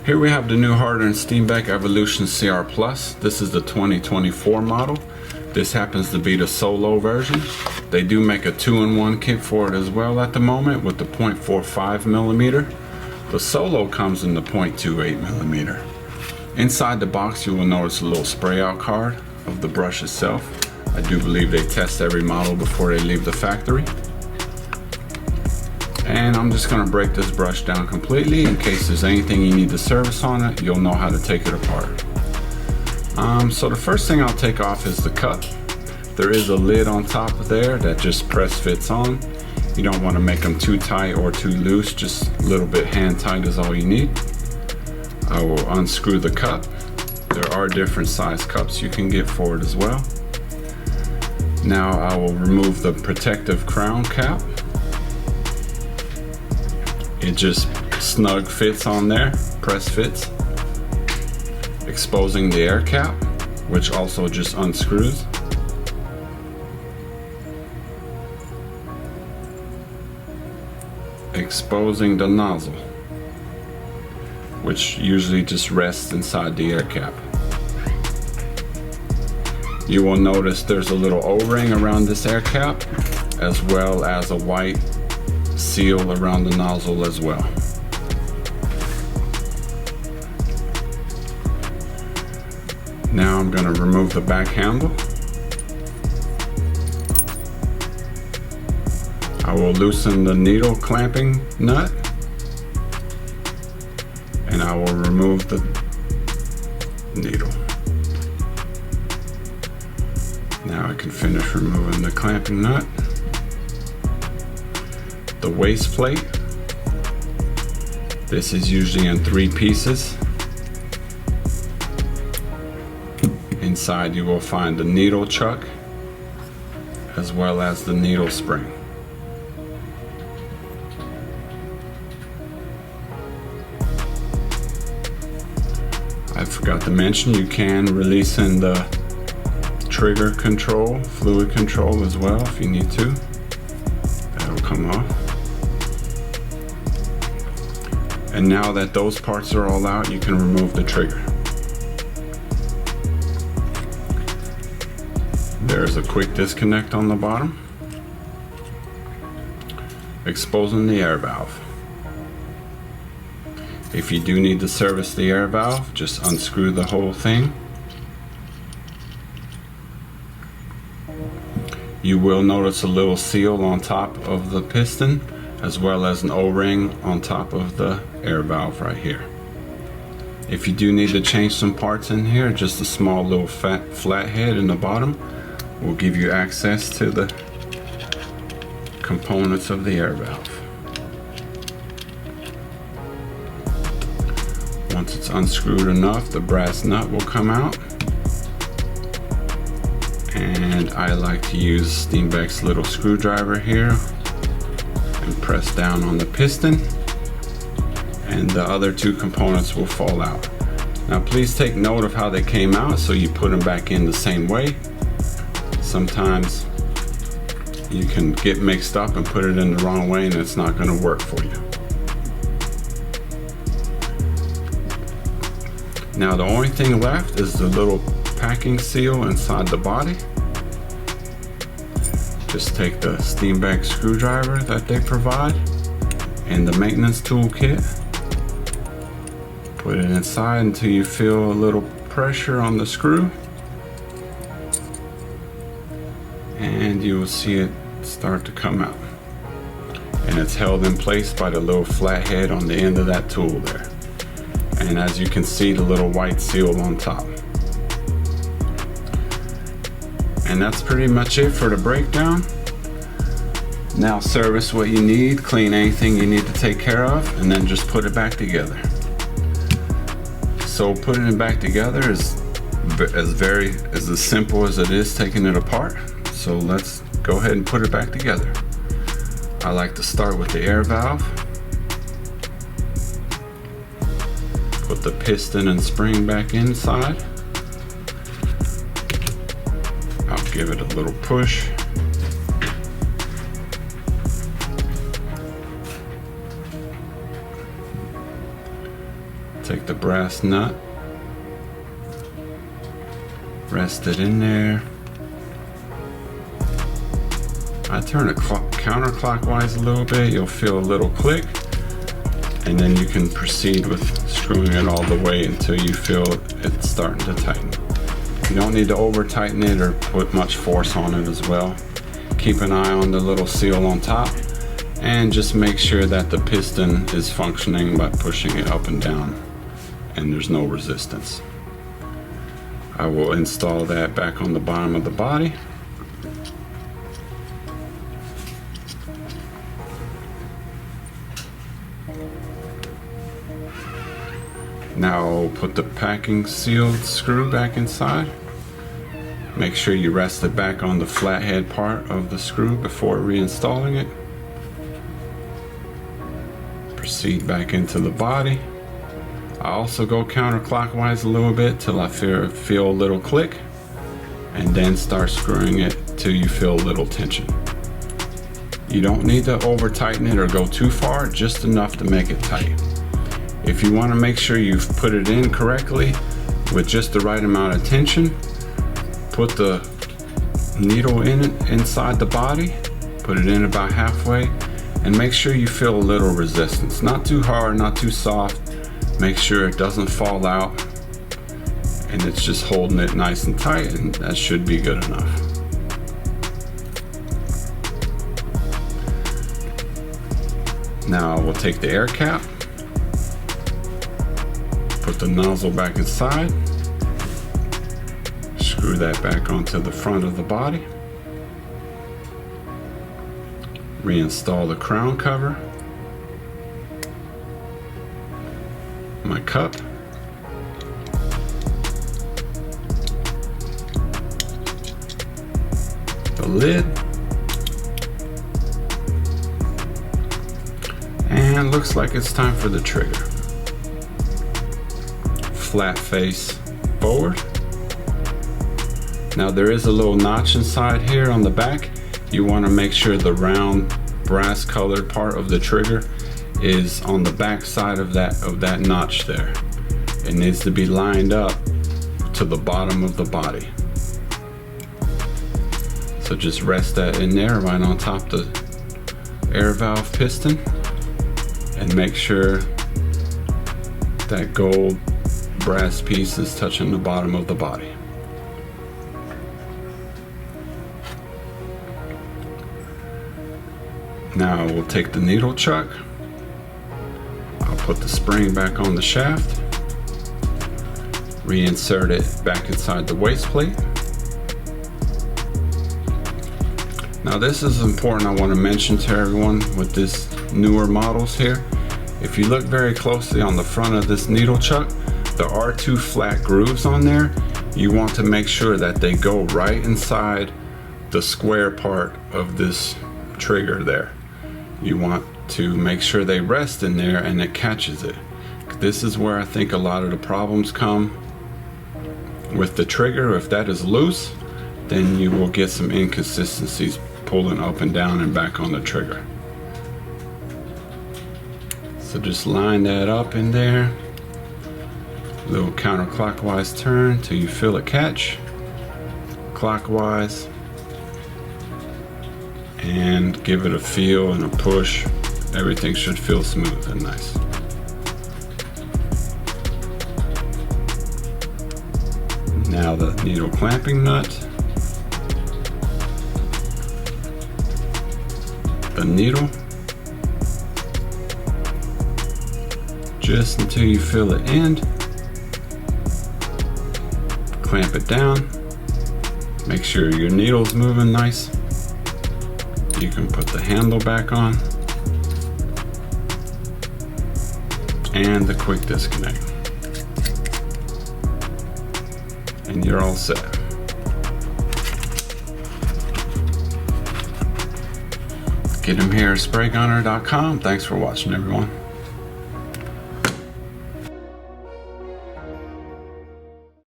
Here we have the new hardened Steenbeck Evolution CR Plus. This is the 2024 model. This happens to be the solo version. They do make a 2-in-1 kit for it as well at the moment with the 0.45 millimeter. The solo comes in the 0.28 millimeter. Inside the box you will notice a little spray out card of the brush itself. I do believe they test every model before they leave the factory. And I'm just gonna break this brush down completely in case there's anything you need to service on it, you'll know how to take it apart. So the first thing I'll take off is the cup. There is a lid on top of there that just press fits on. You don't wanna make them too tight or too loose, just a little bit hand tight is all you need. I will unscrew the cup. There are different size cups you can get for it as well. Now I will remove the protective crown cap. It just snug fits on there, press fits, exposing the air cap, which also just unscrews. Exposing the nozzle, which usually just rests inside the air cap. You will notice there's a little O-ring around this air cap, as well as a white seal around the nozzle as well. Now I'm going to remove the back handle. I will loosen the needle clamping nut and I will remove the needle. Now I can finish removing the clamping nut. The waist plate. This is usually in 3 pieces. Inside you will find the needle chuck as well as the needle spring. I forgot to mention you can release in the trigger control, fluid control as well if you need to. That'll come off. And now that those parts are all out, you can remove the trigger. There's a quick disconnect on the bottom, exposing the air valve. If you do need to service the air valve, just unscrew the whole thing. You will notice a little seal on top of the piston, as well as an O-ring on top of the air valve right here. If you do need to change some parts in here, just a small little flat head in the bottom will give you access to the components of the air valve. Once it's unscrewed enough, the brass nut will come out. And I like to use Steenbeck's little screwdriver here and press down on the piston, and the other 2 components will fall out. Now please take note of how they came out so you put them back in the same way. Sometimes you can get mixed up and put it in the wrong way and it's not going to work for you. Now the only thing left is the little packing seal inside the body. Just take the Steenbeck screwdriver that they provide and the maintenance toolkit. Put it inside until you feel a little pressure on the screw. And you will see it start to come out. And it's held in place by the little flat head on the end of that tool there. And as you can see, the little white seal on top. And that's pretty much it for the breakdown. Now service what you need, clean anything you need to take care of, and then just put it back together. So putting it back together is as simple as it is taking it apart. So let's go ahead and put it back together. I like to start with the air valve. Put the piston and spring back inside. I'll give it a little push. Take the brass nut, rest it in there. I turn it counterclockwise a little bit, you'll feel a little click, and then you can proceed with screwing it all the way until you feel it's starting to tighten. You don't need to over tighten it or put much force on it as well. Keep an eye on the little seal on top and just make sure that the piston is functioning by pushing it up and down and there's no resistance. I will install that back on the bottom of the body. Now I'll put the packing sealed screw back inside. Make sure you rest it back on the flathead part of the screw before reinstalling it. Proceed back into the body. I also go counterclockwise a little bit till I feel a little click, and then start screwing it till you feel a little tension. You don't need to over tighten it or go too far, just enough to make it tight. If you want to make sure you've put it in correctly with just the right amount of tension, put the needle inside the body, put it in about halfway, and make sure you feel a little resistance. Not too hard, not too soft. Make sure it doesn't fall out and it's just holding it nice and tight, and that should be good enough. Now we'll take the air cap, put the nozzle back inside, screw that back onto the front of the body, reinstall the crown cover, my cup, the lid, and looks like it's time for the trigger. Flat face forward. Now there is a little notch inside here on the back. You want to make sure the round brass colored part of the trigger is on the back side of that notch there. It needs to be lined up to the bottom of the body. So just rest that in there right on top the air valve piston, and make sure that gold brass piece is touching the bottom of the body. Now we'll take the needle chuck. I'll put the spring back on the shaft, reinsert it back inside the waist plate. Now this is important, I want to mention to everyone with this newer models here. If you look very closely on the front of this needle chuck, there are two flat grooves on there. You want to make sure that they go right inside the square part of this trigger there. You want to make sure they rest in there and it catches it. This is where I think a lot of the problems come with the trigger. If that is loose, then you will get some inconsistencies pulling up and down and back on the trigger. So just line that up in there. Little counterclockwise turn till you feel it catch. Clockwise. And give it a feel and a push. Everything should feel smooth and nice. Now the needle clamping nut. The needle. Just until you feel it end. Clamp it down. Make sure your needle's moving nice. You can put the handle back on. And the quick disconnect. And you're all set. Get them here at spraygunner.com. Thanks for watching, everyone.